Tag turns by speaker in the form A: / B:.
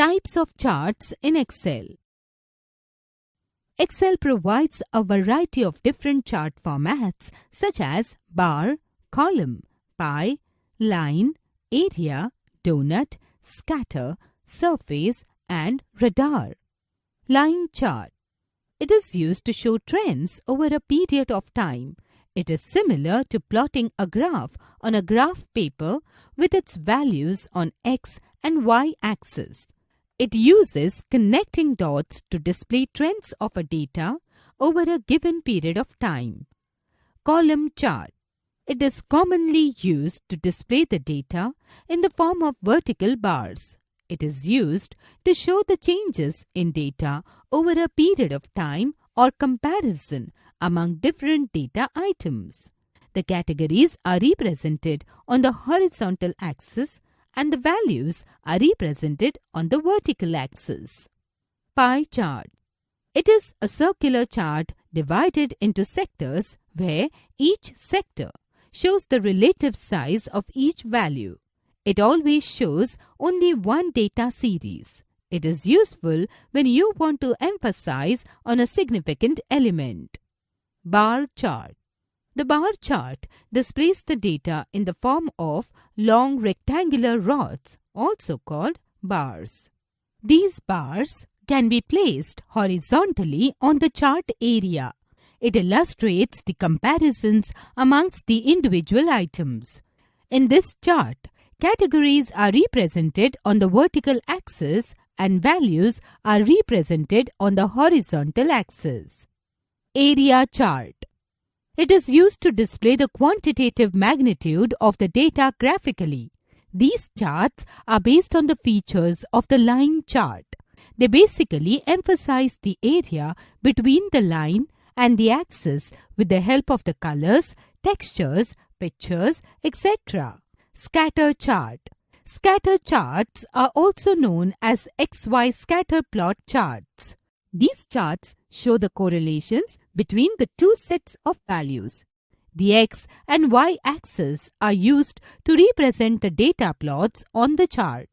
A: Types of charts in Excel. Excel provides a variety of different chart formats such as bar, column, pie, line, area, donut, scatter, surface, and radar. Line chart. It is used to show trends over a period of time. It is similar to plotting a graph on a graph paper with its values on X and Y axis. It uses connecting dots to display trends of a data over a given period of time. Column chart. It is commonly used to display the data in the form of vertical bars. It is used to show the changes in data over a period of time or comparison among different data items. The categories are represented on the horizontal axis and the values are represented on the vertical axis. Pie chart. It is a circular chart divided into sectors where each sector shows the relative size of each value. It always shows only one data series. It is useful when you want to emphasize on a significant element. Bar chart. The bar chart displays the data in the form of long rectangular rods, also called bars. These bars can be placed horizontally on the chart area. It illustrates the comparisons amongst the individual items. In this chart, categories are represented on the vertical axis and values are represented on the horizontal axis. Area chart. It is used to display the quantitative magnitude of the data graphically. These charts are based on the features of the line chart. They basically emphasize the area between the line and the axis with the help of the colors, textures, pictures, etc. Scatter chart. Scatter charts are also known as XY scatter plot charts. These charts show the correlations between the two sets of values. The X and Y axes are used to represent the data plots on the chart.